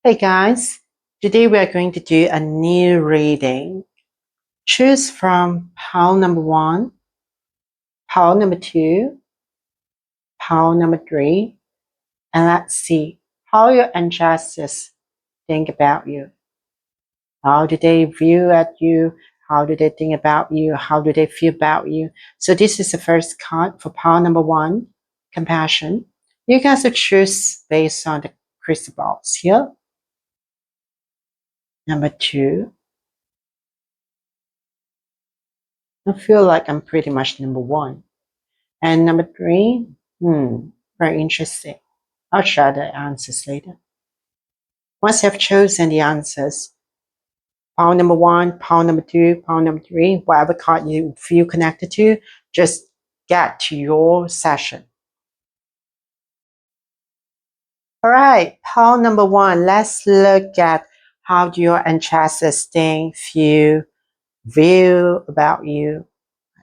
Hey guys, today we are going to do a new reading. Choose from pile number 1, pile number 2, pile number 3, and let's see how your ancestors think about you. How do they view at you? How do they think about you? How do they feel about you? So this is the first card for pile number 1, compassion. You guys will choose based on the crystal balls here. Number 2, I feel like I'm pretty much number 1. And number 3, very interesting. I'll share the answers later. Once you have chosen the answers, pile number 1, pile number 2, pile number 3, whatever card you feel connected to, just get to your session. All right, pile number 1, let's look at how do your ancestors think, feel, view about you.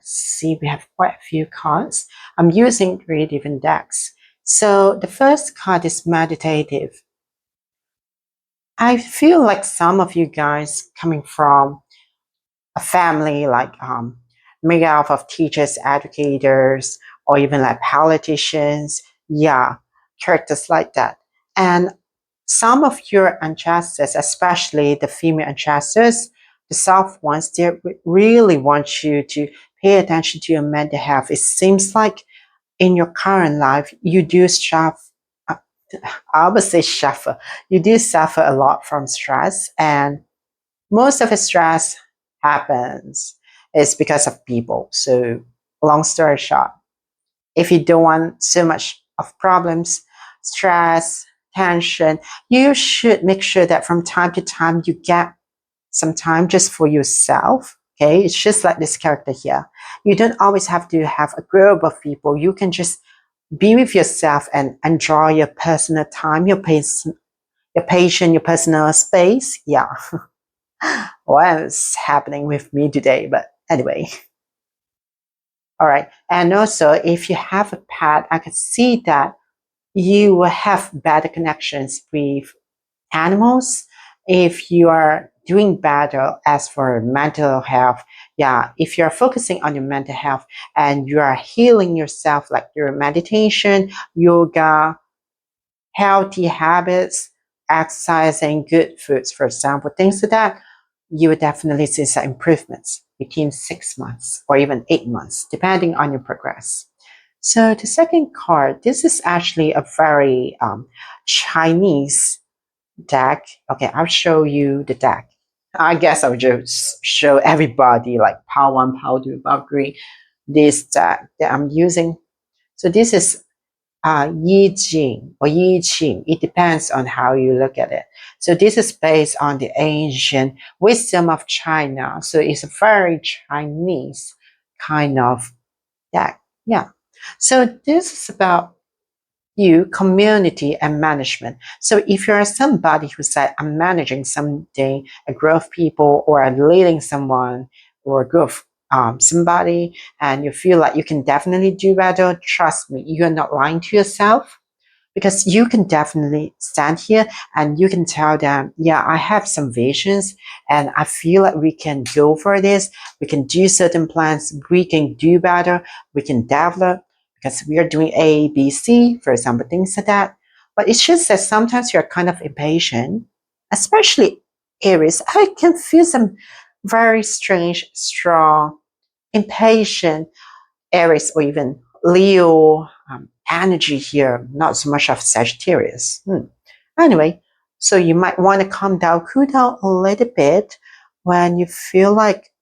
See, we have quite a few cards. I'm using 3 different decks. So the first card is meditative. I feel like some of you guys coming from a family like made up of teachers, educators, or even like politicians. Yeah, characters like that. And some of your ancestors, especially the female ancestors, the soft ones, they really want you to pay attention to your mental health. It seems like in your current life, you do I would say suffer. You do suffer a lot from stress, and most of the stress happens is because of people. So, long story short, if you don't want so much of problems, stress, tension, you should make sure that from time to time you get some time just for yourself. Okay, it's just like this character here. You don't always have to have a group of people. You can just be with yourself and enjoy your personal time, your patient, your personal space. Yeah. What's happening with me today? But anyway. All right. And also, if you have a pet, I can see that you will have better connections with animals. If you are doing better as for mental health, yeah, if you're focusing on your mental health and you are healing yourself, like your meditation, yoga, healthy habits, exercising, good foods, for example, things like that, you would definitely see some improvements within 6 months or even 8 months, depending on your progress. So the second card, this is actually a very Chinese deck. Okay, I'll show you the deck. I guess I'll just show everybody like power 1, power 2, power 3, this deck that I'm using. So this is Yi Jing or Yi Qing. It depends on how you look at it. So this is based on the ancient wisdom of China. So it's a very Chinese kind of deck. Yeah. So this is about you, community and management. So if you're somebody who said, I'm managing something, a group of people, or I'm leading someone or a group of somebody, and you feel like you can definitely do better, trust me, you're not lying to yourself, because you can definitely stand here and you can tell them, yeah, I have some visions and I feel like we can go for this. We can do certain plans. We can do better. We can develop because we are doing A, B, C, for example, things like that. But it's just that sometimes you're kind of impatient, especially Aries. I can feel some very strange, strong, impatient Aries or even Leo energy here, not so much of Sagittarius. Anyway, so you might want to calm down, cool down a little bit when you feel like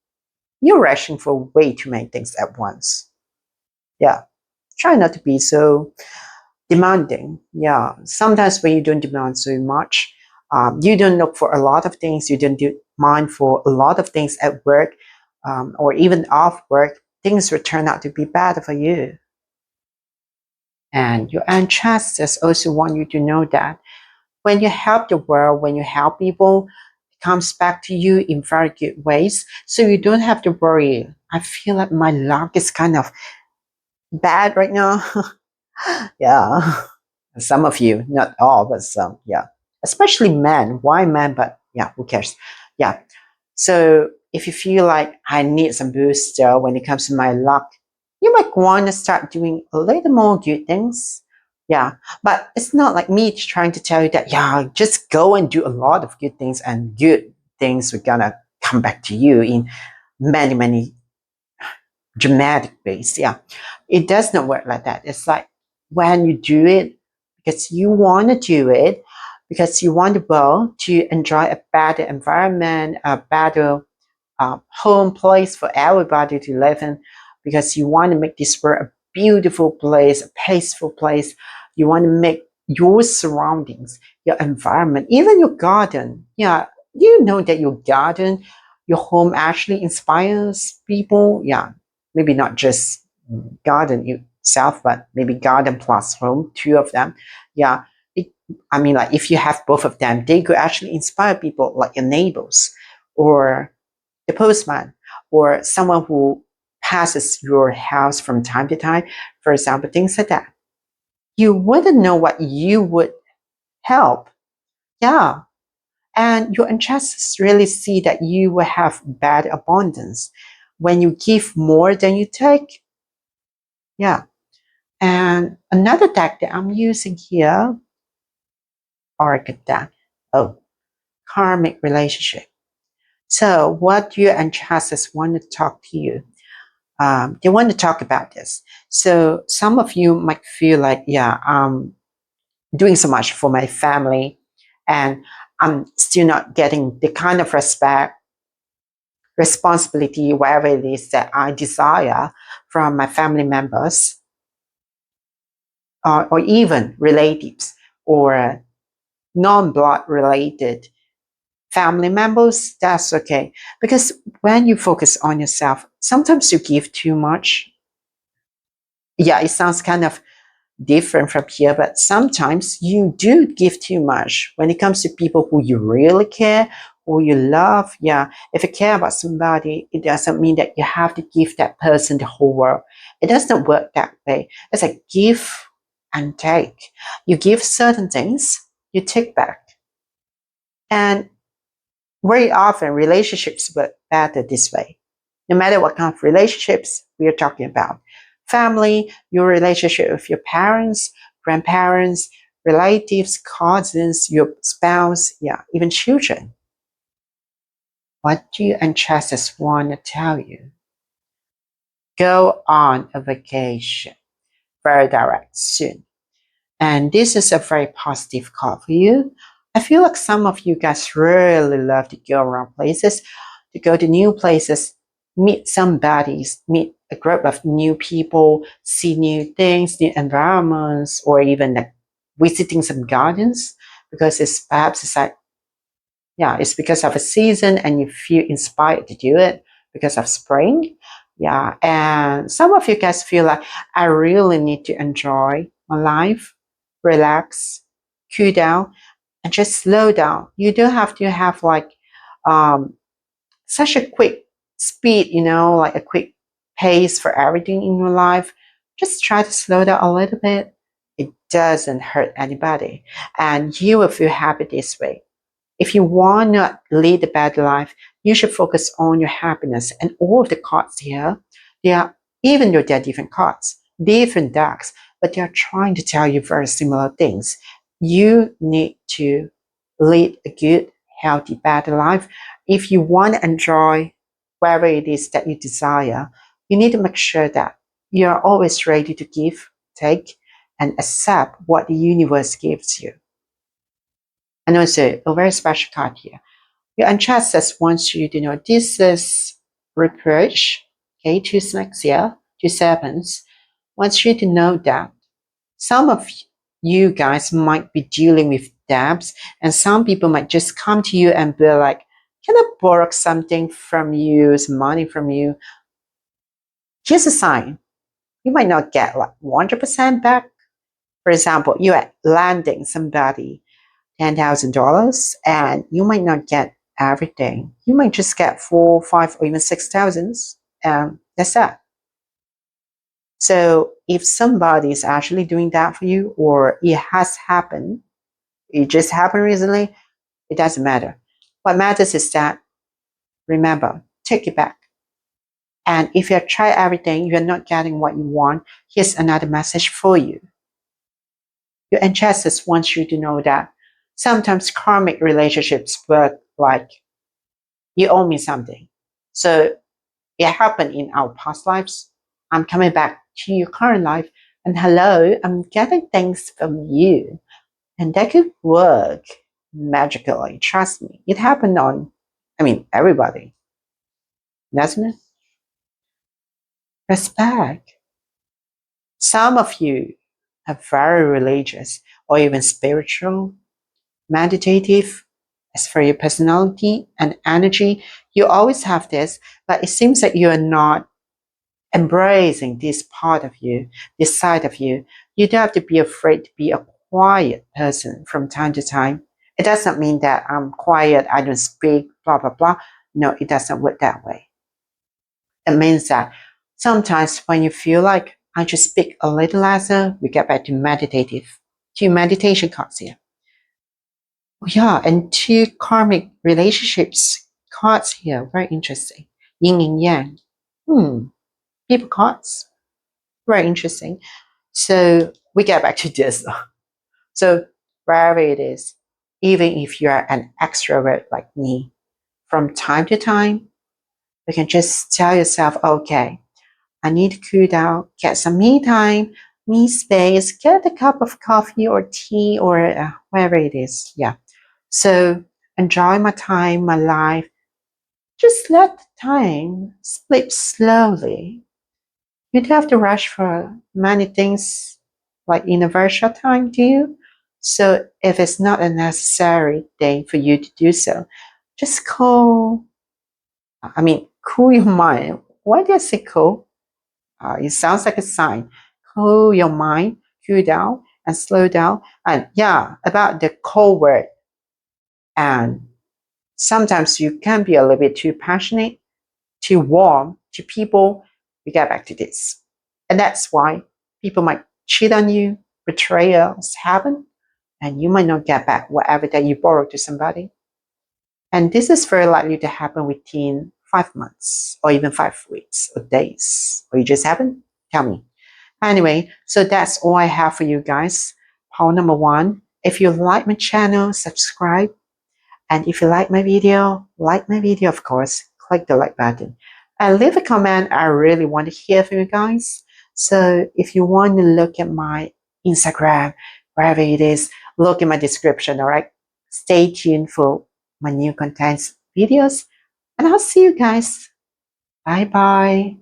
you're rushing for way too many things at once. Yeah, try not to be so demanding. Yeah, sometimes when you don't demand so much, you don't look for a lot of things, you don't mind for a lot of things at work or even off work, things will turn out to be better for you. And your ancestors also want you to know that when you help the world, when you help people, it comes back to you in very good ways. So you don't have to worry. I feel like my luck is kind of bad right now. Yeah. Some of you, not all, but some, yeah. especially men. Why men? But yeah, who cares? Yeah. So if you feel like I need some booster when it comes to my luck, you might want to start doing a little more good things. Yeah. But it's not like me trying to tell you that, yeah, just go and do a lot of good things and good things are gonna come back to you in many, many dramatic ways. Yeah. It does not work like that. It's like when you do it because you want to do it, because you want the world to enjoy a better environment, a better home place for everybody to live in, because you want to make this world a beautiful place, a peaceful place. You want to make your surroundings, your environment, even your garden. Yeah, do you know that your garden, your home actually inspires people? Yeah, maybe not just garden itself, but maybe garden plus home, two of them. Yeah, it, I mean, like if you have both of them, they could actually inspire people, like your neighbors or the postman or someone who passes your house from time to time, for example, things like that. You wouldn't know what you would help. Yeah. And your ancestors really see that you will have bad abundance when you give more than you take. Yeah. And another deck that I'm using here, Oracle deck. Oh, karmic relationship. So, what your ancestors want to talk to you? They want to talk about this. So some of you might feel like, yeah, I'm doing so much for my family and I'm still not getting the kind of respect, responsibility, whatever it is that I desire from my family members or even relatives or non-blood related family members. That's okay. Because when you focus on yourself, sometimes you give too much. Yeah, it sounds kind of different from here, but sometimes you do give too much when it comes to people who you really care, who you love. Yeah, if you care about somebody, it doesn't mean that you have to give that person the whole world. It doesn't work that way. It's like give and take. You give certain things, you take back. And very often relationships work better this way. No matter what kind of relationships we are talking about. Family, your relationship with your parents, grandparents, relatives, cousins, your spouse, yeah, even children. What do your ancestors want to tell you? Go on a vacation. Very direct, soon. And this is a very positive call for you. I feel like some of you guys really love to go around places, to go to new places, meet somebody, meet a group of new people, see new things, new environments, or even like visiting some gardens because it's perhaps it's like, yeah, it's because of a season and you feel inspired to do it because of spring. Yeah. And some of you guys feel like I really need to enjoy my life, relax, cool down, and just slow down. You don't have to have like um, such a quick speed, like a quick pace for everything in your life. Just try to slow down a little bit. It doesn't hurt anybody. And you will feel happy this way. If you want to lead a better life, you should focus on your happiness. And all of the cards here, they are, even though they're different cards, different decks, but they are trying to tell you very similar things. You need to lead a good, healthy, better life. If you want to enjoy whatever it is that you desire, you need to make sure that you're always ready to give, take, and accept what the universe gives you. And also, a very special card here. Your ancestors wants you to know this is reproach, okay, two snakes here, two serpents, wants you to know that some of you guys might be dealing with debts, and some people might just come to you and be like, can I borrow something from you, some money from you? Here's a sign. You might not get like 100% back. For example, you are lending somebody $10,000 and you might not get everything. You might just get four, five, or even 6,000, and that's that. So if somebody is actually doing that for you, or it has happened, It just happened recently. It doesn't matter. What matters is that, remember, take it back. And if you have tried everything, you're not getting what you want, here's another message for you. Your ancestors want you to know that sometimes karmic relationships work like you owe me something. So it happened in our past lives. I'm coming back to your current life. And hello, I'm getting things from you. And that could work magically. Trust me. It happened on, everybody. Doesn't it? Respect. Some of you are very religious or even spiritual, meditative. As for your personality and energy, you always have this, but it seems that you're not embracing this part of you, this side of you. You don't have to be afraid to be a quiet person from time to time. It doesn't mean that I'm quiet, I don't speak, blah, blah, blah. No, it doesn't work that way. It means that sometimes when you feel like I just speak a little lesser, we get back to meditation cards here. Oh, yeah, and two karmic relationships cards here, very interesting. Yin and yang. People cards, very interesting. So we get back to this. So wherever it is, even if you are an extrovert like me, from time to time, you can just tell yourself, okay, I need to cool down, get some me time, me space, get a cup of coffee or tea or whatever it is. Yeah. So enjoy my time, my life. Just let the time slip slowly. You don't have to rush for many things like in a very short time, do you? So if it's not a necessary thing for you to do so, just cool your mind. Why do I say cool? It sounds like a sign. Cool your mind, cool down and slow down. And yeah, about the cold word. And sometimes you can be a little bit too passionate, too warm to people. We get back to this. And that's why people might cheat on you, betrayals happen, and you might not get back whatever that you borrowed to somebody. And this is very likely to happen within 5 months or even 5 weeks or days. Or you just haven't? Tell me. Anyway, so that's all I have for you guys. Poll number one. If you like my channel, subscribe. And if you like my video, of course, click the like button. And leave a comment. I really want to hear from you guys. So if you want to look at my Instagram, wherever it is, look in my description, all right? Stay tuned for my new contents videos. And I'll see you guys. Bye-bye.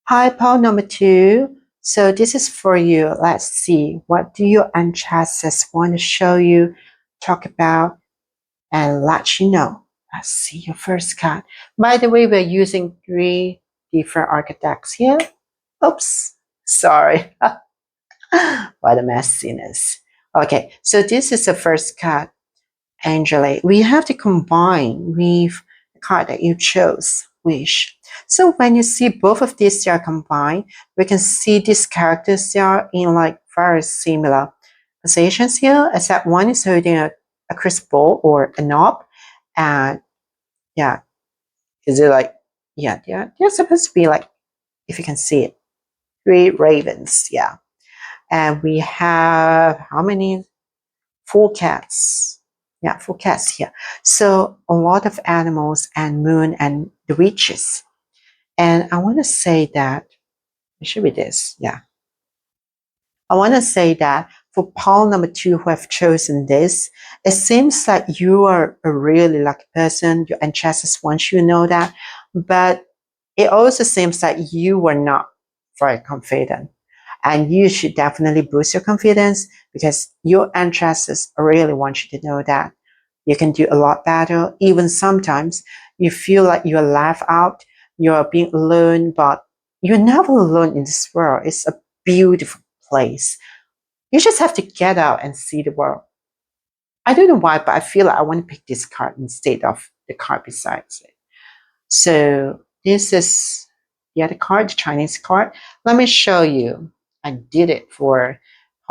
Hi, poll number two. So this is for you. Let's see. What do your ancestors want to show you, talk about, and let you know? Let's see your first card. By the way, we're using 3 different archetypes here. Oops, sorry. What a messiness. Okay, so this is the first card, Angela. We have to combine with the card that you chose, Wish. So when you see both of these, they are combined, we can see these characters, they are in like very similar positions here, except one is holding a crystal ball or a knob. And yeah, is it like, yeah, they're supposed to be like, if you can see it, 3 ravens, yeah. And we have how many? 4 cats. Yeah, 4 cats here. So a lot of animals and moon and the witches. And I want to say that, it should be this, yeah. I want to say that for poll number 2 who have chosen this, it seems like you are a really lucky person. Your ancestors want you to know that. But it also seems like you were not very confident. And you should definitely boost your confidence because your ancestors really want you to know that you can do a lot better. Even sometimes you feel like you're left out, you're being alone, but you're never alone in this world. It's a beautiful place. You just have to get out and see the world. I don't know why, but I feel like I want to pick this card instead of the card besides it. So this is the other card, the Chinese card. Let me show you. I did it for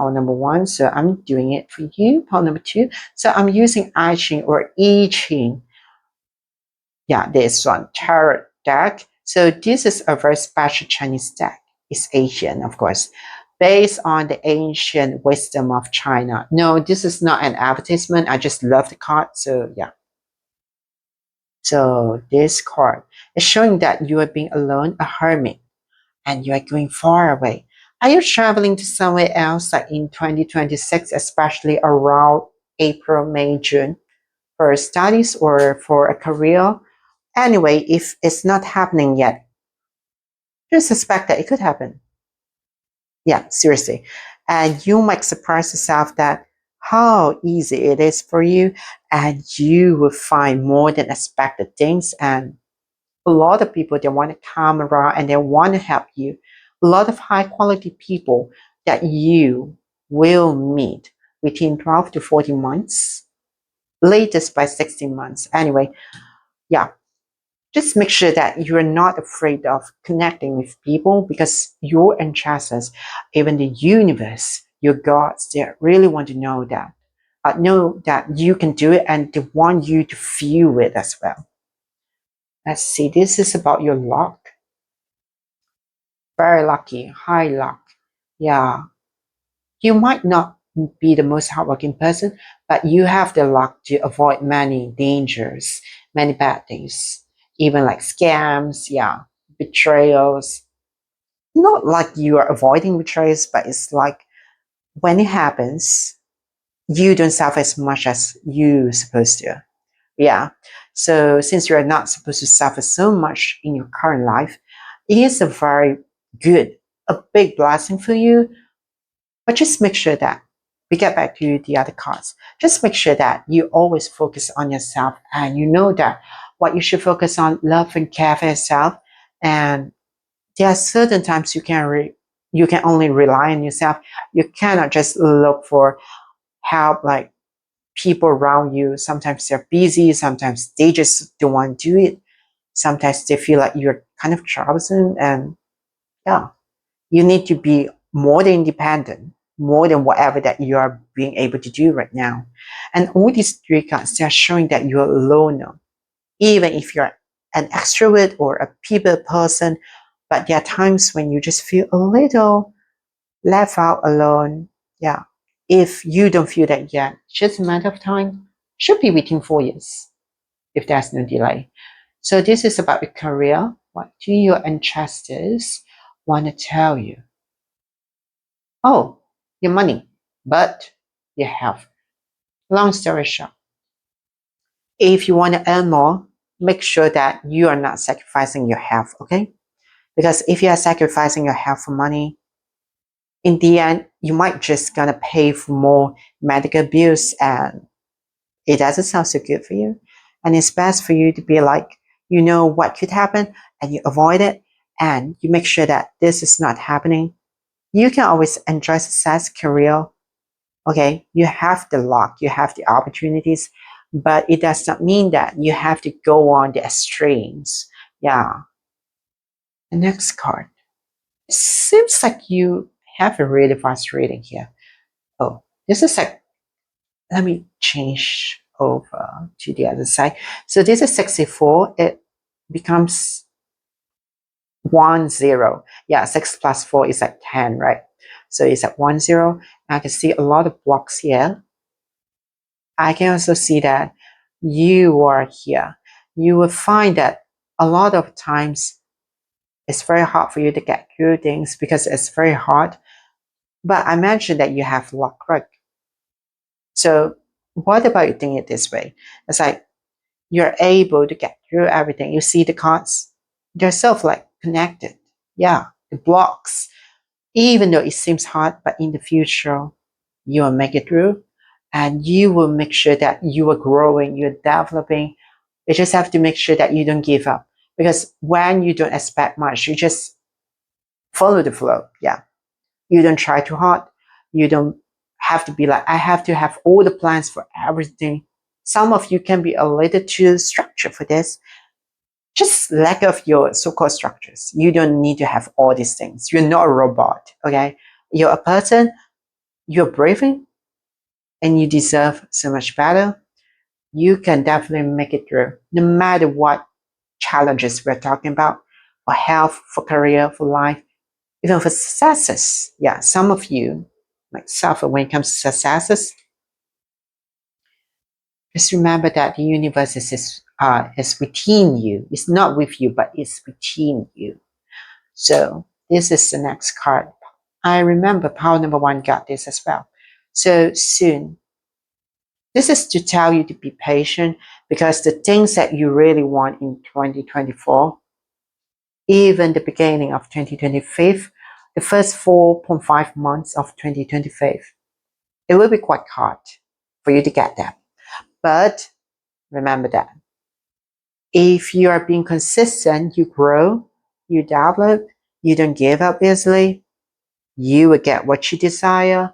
pile number 1. So I'm doing it for you. Pile number 2. So I'm using I Ching or I Ching. Yeah, this one, tarot deck. So this is a very special Chinese deck. It's Asian, of course, based on the ancient wisdom of China. No, this is not an advertisement. I just love the card. So yeah. So this card is showing that you are being alone, a hermit, and you are going far away. Are you traveling to somewhere else like in 2026, especially around April, May, June, for studies or for a career? Anyway, if it's not happening yet, just suspect that it could happen. Yeah, seriously. And you might surprise yourself that how easy it is for you, and you will find more than expected things. And a lot of people, they want to come around and they want to help you. A lot of high quality people that you will meet within 12 to 14 months, latest by 16 months. Anyway, yeah, just make sure that you're not afraid of connecting with people, because your ancestors, even the universe, your gods, they really want to know that you can do it, and they want you to feel it as well. Let's see, this is about your luck. Very lucky, high luck. Yeah, you might not be the most hardworking person, but you have the luck to avoid many dangers, many bad things, even like scams, yeah, betrayals. Not like you are avoiding betrayals, but it's like when it happens, you don't suffer as much as you're supposed to. Yeah. So since you're not supposed to suffer so much in your current life, it is a very good, a big blessing for you. But just make sure that we get back to the other cards. Just make sure that you always focus on yourself, and you know that what you should focus on, love and care for yourself. And there are certain times you can only rely on yourself. You cannot just look for help like people around you. Sometimes they're busy, sometimes they just don't want to do it. Sometimes they feel like you're kind of troublesome, and yeah, you need to be more than independent, more than whatever that you are being able to do right now. And all these 3 cards, they are showing that you're a loner, even if you're an extrovert or a people person. But there are times when you just feel a little left out, alone. Yeah. If you don't feel that yet, just a matter of time. Should be within 4 years, if there's no delay. So this is about your career. What do your ancestors want to tell you? Oh, your money, but your health. Long story short, if you want to earn more, make sure that you are not sacrificing your health, okay? Because if you are sacrificing your health for money, in the end, you might just gonna pay for more medical bills, and it doesn't sound so good for you. And it's best for you to be like, you know what could happen, and you avoid it, and you make sure that this is not happening. You can always enjoy success, career. Okay, you have the luck, you have the opportunities, but it does not mean that you have to go on the extremes. Yeah. The next card. It seems like you have a really fast reading here. Oh, this is like, let me change over to the other side. So this is 64. It becomes 10. Yeah, 6 plus 4 is like 10, right? So it's at 10. I can see a lot of blocks here. I can also see that you are here. You will find that a lot of times it's very hard for you to get through things because it's very hard. But I mentioned that you have luck, right? So what about you think it this way? It's like you're able to get through everything. You see the cards, they're self like connected. Yeah, the blocks. Even though it seems hard, but in the future, you will make it through, and you will make sure that you are growing, you're developing. You just have to make sure that you don't give up, because when you don't expect much, you just follow the flow. Yeah. You don't try too hard. You don't have to be like, I have to have all the plans for everything. Some of you can be a little too structured for this. Just lack of your so-called structures. You don't need to have all these things. You're not a robot. Okay. You're a person. you're breathing and you deserve so much better, you can definitely make it through, no matter what challenges we're talking about, for health, for career, for life, even for successes. Yeah, some of you might suffer when it comes to successes. Just remember that the universe is within you. It's not with you, but it's within you. So this is the next card. I remember power number one got this as well. So soon. This is to tell you to be patient, because the things that you really want in 2024, even the beginning of 2025, the first 4.5 months of 2025, it will be quite hard for you to get that. But remember that if you are being consistent, you grow, you develop, you don't give up easily, you will get what you desire,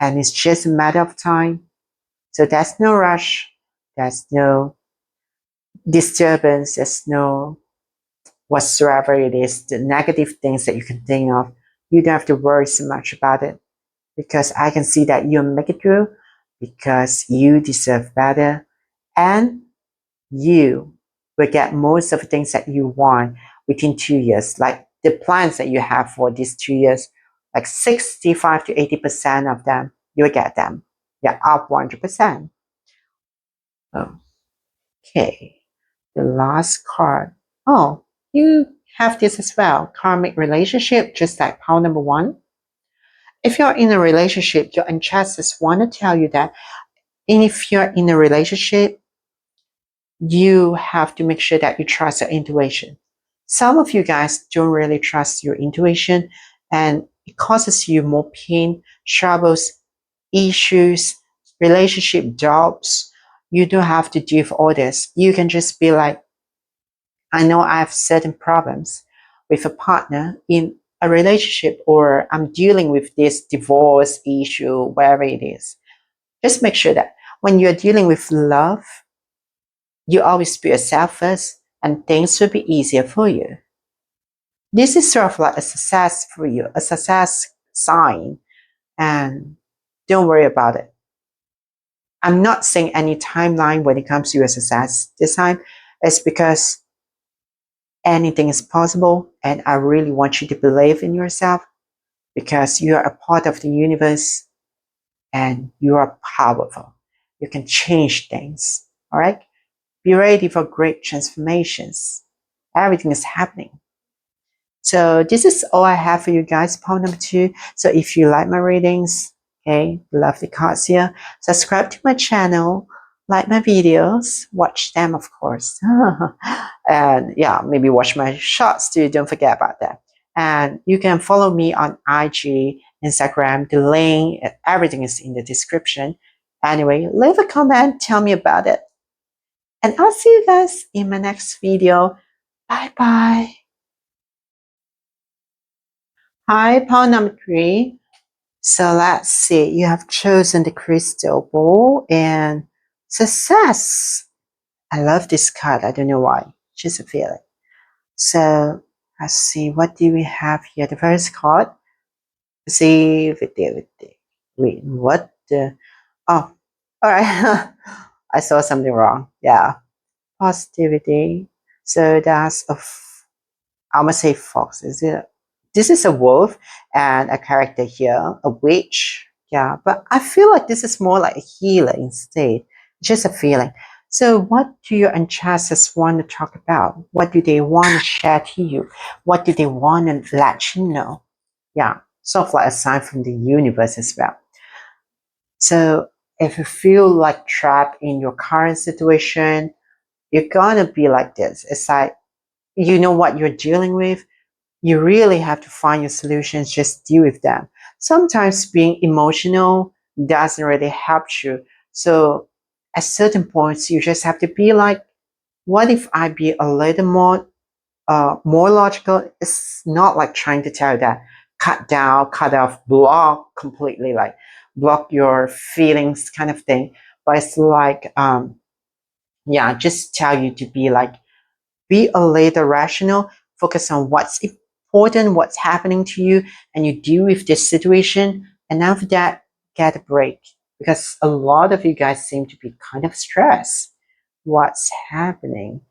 and it's just a matter of time. So there's no rush, there's no disturbance, there's no whatsoever it is, the negative things that you can think of. You don't have to worry so much about it, because I can see that you'll make it through, because you deserve better, and you will get most of the things that you want within 2 years. Like the plans that you have for these 2 years, like 65 to 80% of them, you will get them. Yeah, up 100%. Okay, the last card. Oh, you have this as well. Karmic relationship, just like power number one. If you're in a relationship, your ancestors want to tell you that. And if you're in a relationship, you have to make sure that you trust your intuition. Some of you guys don't really trust your intuition, and it causes you more pain, troubles, issues, relationship doubts. You don't have to deal with all this. You can just be like, I know I have certain problems with a partner in a relationship, or I'm dealing with this divorce issue, wherever it is. Just make sure that when you're dealing with love, you always put yourself first, and things will be easier for you. This is sort of like a success for you, a success sign, and don't worry about it. I'm not saying any timeline when it comes to your success this time. It's because anything is possible, and I really want you to believe in yourself, because you are a part of the universe and you are powerful. You can change things. All right? Be ready for great transformations. Everything is happening. So this is all I have for you guys, poll number two. So if you like my readings, okay, love the cards here, subscribe to my channel, like my videos, watch them, of course. And yeah, maybe watch my shots too. Don't forget about that. And you can follow me on IG, Instagram. The link, everything is in the description. Anyway, leave a comment, tell me about it. And I'll see you guys in my next video. Bye bye. Hi, poll number three. So let's see. You have chosen the crystal ball and success. I love this card. I don't know why. Just a feeling. So let's see. What do we have here? The first card. Positivity. Wait, what the? Oh, all right. I saw something wrong. Yeah. Positivity. So that's I'm gonna say fox. Is it? This is a wolf and a character here, a witch. Yeah, but I feel like this is more like a healer instead. Just a feeling. So what do your ancestors want to talk about? What do they want to share to you? What do they want to let you know? Yeah, sort of like a sign from the universe as well. So if you feel like trapped in your current situation, you're gonna be like this. It's like you know what you're dealing with. You really have to find your solutions, just deal with them. Sometimes being emotional doesn't really help you. So at certain points, you just have to be like, what if I be a little more logical? It's not like trying to tell you that cut down, cut off, block completely, like block your feelings kind of thing. But it's like, yeah, just tell you to be like, be a little rational, focus on what's important, what's happening to you, and you deal with this situation. And after that, get a break. Because a lot of you guys seem to be kind of stressed. What's happening?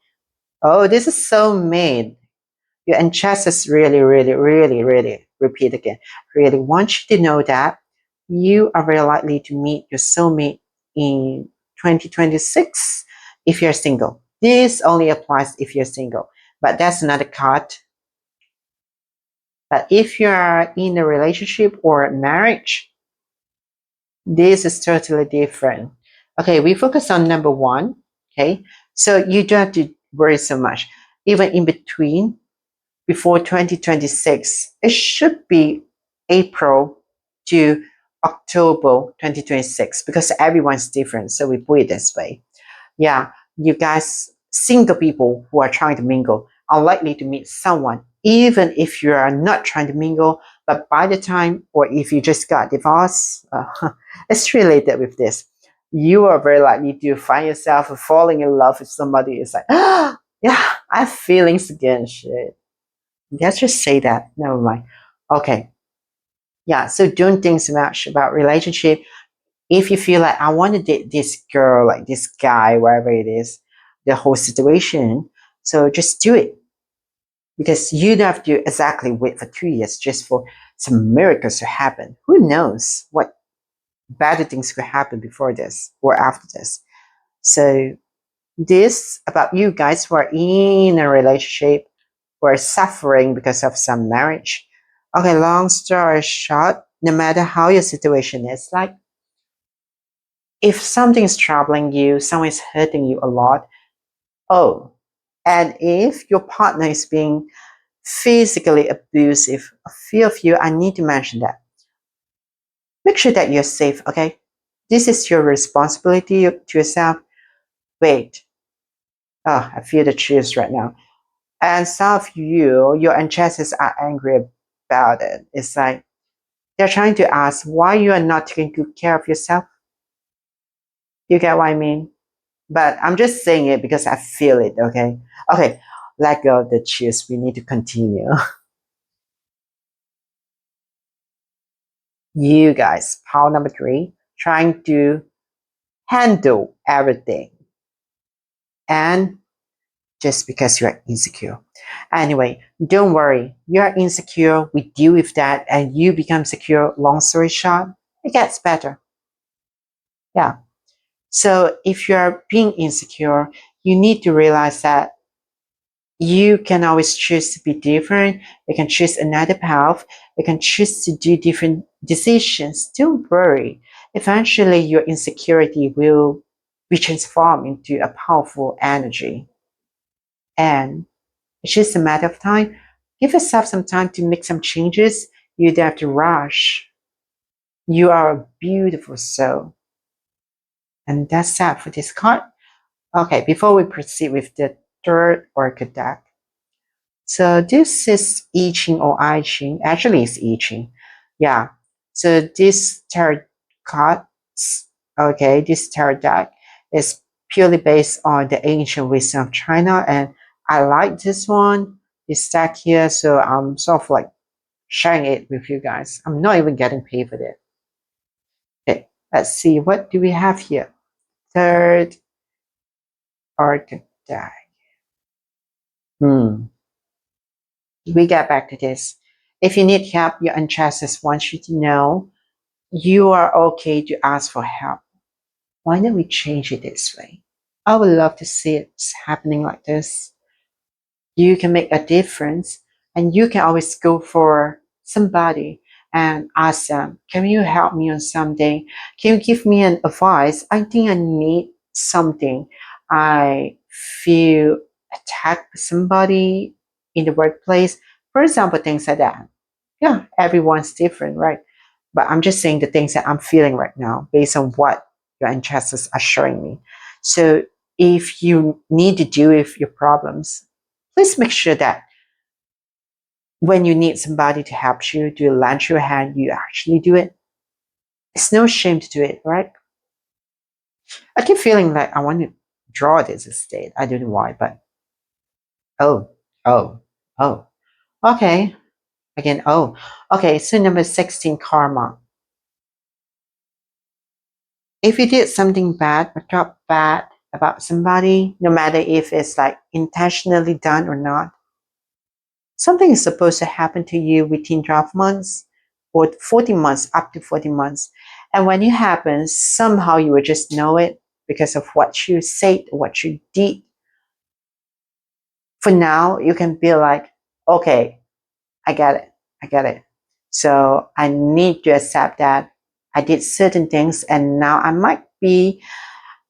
Oh, this is soulmate. Your ancestors really, really, really, really, repeat again, really want you to know that you are very likely to meet your soulmate in 2026 if you're single. This only applies if you're single, but that's another cut. But if you're in a relationship or a marriage, this is totally different. Okay, we focus on number one. Okay, so you don't have to worry so much. Even in between, before 2026, it should be April to October 2026 because everyone's different. So we put it this way. Yeah, you guys, single people who are trying to mingle are likely to meet someone, even if you are not trying to mingle. But by the time, or if you just got divorced, it's related with this. You are very likely to find yourself falling in love with somebody. It's like, yeah, I have feelings again. Shit. Let's just say that. Never mind. Okay. Yeah. So don't think so much about relationship. If you feel like I want to date this girl, like this guy, wherever it is, the whole situation, so just do it. Because you don't have to exactly wait for 2 years just for some miracles to happen. Who knows what better things could happen before this or after this. So this about you guys who are in a relationship who are suffering because of some marriage. Okay, long story short, no matter how your situation is, like if something is troubling you, someone is hurting you a lot, oh, and if your partner is being physically abusive, a few of you, I need to mention that. Make sure that you're safe, okay? This is your responsibility to yourself. Wait, oh, I feel the chills right now. And some of you, your ancestors are angry about it. It's like they're trying to ask why you are not taking good care of yourself. You get what I mean? But I'm just saying it because I feel it, okay? Okay, let go of the cheers. We need to continue. You guys, pile number three, trying to handle everything. And just because you're insecure. Anyway, don't worry. You're insecure. We deal with that and you become secure. Long story short, it gets better. Yeah. So if you're being insecure, you need to realize that you can always choose to be different. You can choose another path. You can choose to do different decisions. Don't worry. Eventually, your insecurity will be transformed into a powerful energy. And it's just a matter of time. Give yourself some time to make some changes. You don't have to rush. You are a beautiful soul. And that's that for this card. Okay, before we proceed with the third orchid deck, so this is I Ching or I Ching. Actually, it's I Ching. Yeah. So this tarot cards, okay, this tarot deck is purely based on the ancient wisdom of China, and I like this one, this deck here. So I'm sort of like sharing it with you guys. I'm not even getting paid for it. Okay, let's see what do we have here. Third orchid deck. We get back to this. If you need help, your ancestors want you to know you are okay to ask for help. Why don't we change it this way? I would love to see it happening like this. You can make a difference and you can always go for somebody and ask them, can you help me on something? Can you give me an advice? I think I need something. I feel attacked by somebody in the workplace. For example, things like that. Yeah, everyone's different, right? But I'm just saying the things that I'm feeling right now based on what your ancestors are showing me. So if you need to deal with your problems, please make sure that when you need somebody to help you, to lend your hand, you actually do it. It's no shame to do it, right? I keep feeling like I want to draw this state. I don't know why, but oh, oh, oh. Okay. Again, oh. Okay, so number 16, karma. If you did something bad or talk bad about somebody, no matter if it's like intentionally done or not, something is supposed to happen to you within 12 months or 14 months, up to 14 months. And when it happens, somehow you will just know it because of what you said, what you did. For now, you can be like, okay, I get it. I get it. So I need to accept that I did certain things and now I might be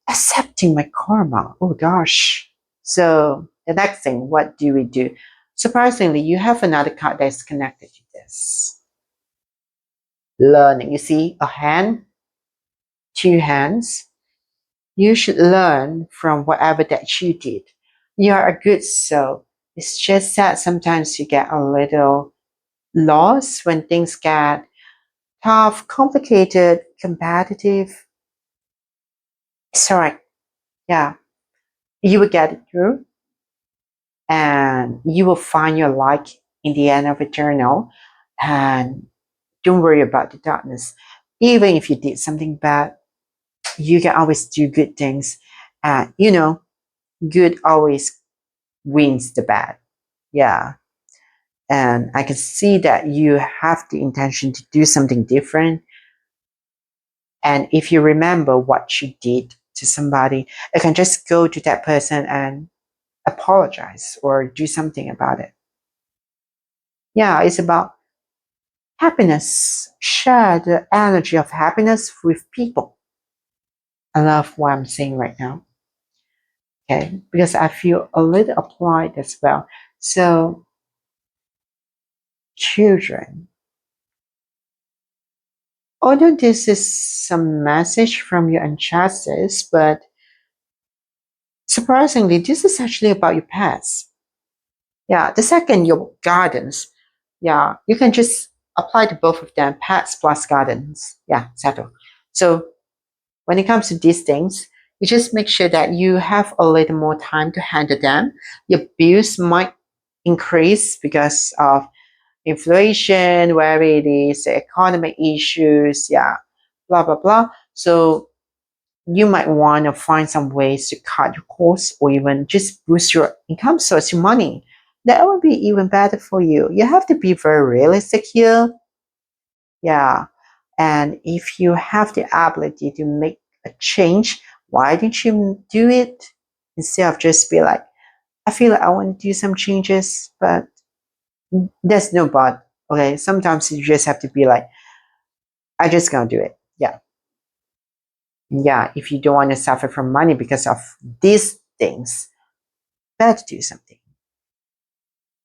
accepting my karma. Oh gosh. So the next thing, what do we do? Surprisingly, you have another card that's connected to this. Learning. You see a hand, two hands. You should learn from whatever that you did. You are a good soul. It's just that sometimes you get a little lost when things get tough, complicated, competitive. It's alright. Yeah. You will get it through and you will find your light in the end of eternal. And don't worry about the darkness. Even if you did something bad, you can always do good things. And good always wins the bad. Yeah. And I can see that you have the intention to do something different. And if you remember what you did to somebody, you can just go to that person and apologize or do something about it. Yeah, it's about happiness. Share the energy of happiness with people. I love what I'm saying right now. Okay, because I feel a little applied as well. So, children, although this is some message from your ancestors, but surprisingly, this is actually about your past. Yeah, the second, your gardens. Yeah, you can just apply to both of them, pets plus gardens. Yeah, settle. So when it comes to these things, you just make sure that you have a little more time to handle them. Your bills might increase because of inflation, where it is, economic issues, yeah, blah, blah, blah. So you might want to find some ways to cut your costs or even just boost your income source, your money. That would be even better for you. You have to be very realistic here. Yeah. And if you have the ability to make a change, why didn't you do it? Instead of just be like, I feel like I want to do some changes, but there's no but. Okay. Sometimes you just have to be like, I just gonna do it. Yeah. Yeah. If you don't want to suffer from money because of these things, better do something.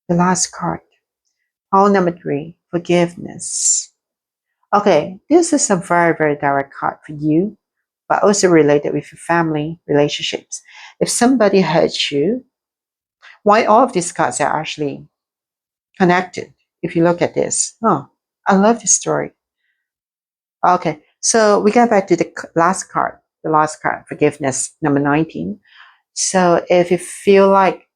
The last card. Pile number 3, forgiveness. Okay, this is a very, very direct card for you, but also related with your family relationships. If somebody hurts you, why all of these cards are actually connected? If you look at this, oh, I love this story. Okay, so we get back to the last card, forgiveness, number 19. So if you feel like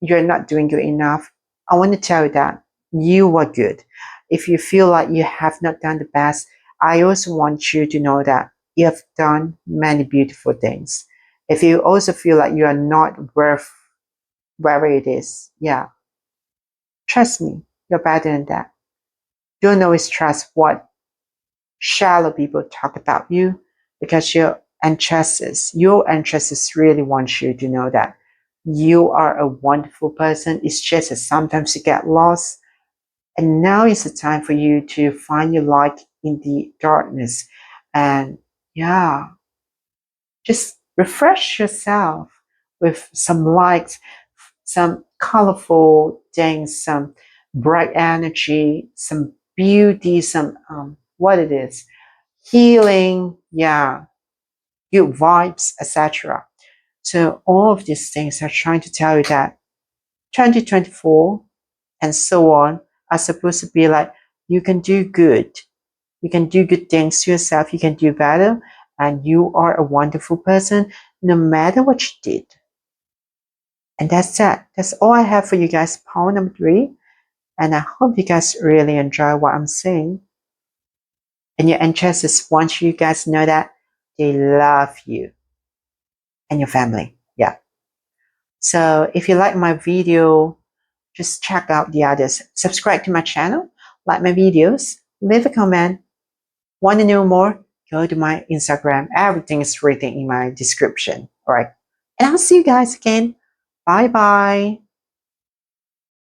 you're not doing good enough, I want to tell you that you are good. If you feel like you have not done the best, I also want you to know that you have done many beautiful things. If you also feel like you are not worth wherever it is, yeah, trust me, you're better than that. Don't always trust what shallow people talk about you because your ancestors really want you to know that you are a wonderful person. It's just that sometimes you get lost. And now is the time for you to find your light in the darkness. And yeah, just refresh yourself with some light, some colorful things, some bright energy, some beauty, some what it is, healing, yeah, good vibes, etc. So all of these things are trying to tell you that 2024 and so on are supposed to be like you can do good. You can do good things to yourself. You can do better. And you are a wonderful person no matter what you did. And that's it. That's all I have for you guys. Power number 3. And I hope you guys really enjoy what I'm saying. And your ancestors want you guys to know that they love you and your family. Yeah. So if you like my video, just check out the others. Subscribe to my channel, like my videos, leave a comment. Want to know more? Go to my Instagram. Everything is written in my description. All right. And I'll see you guys again. Bye bye.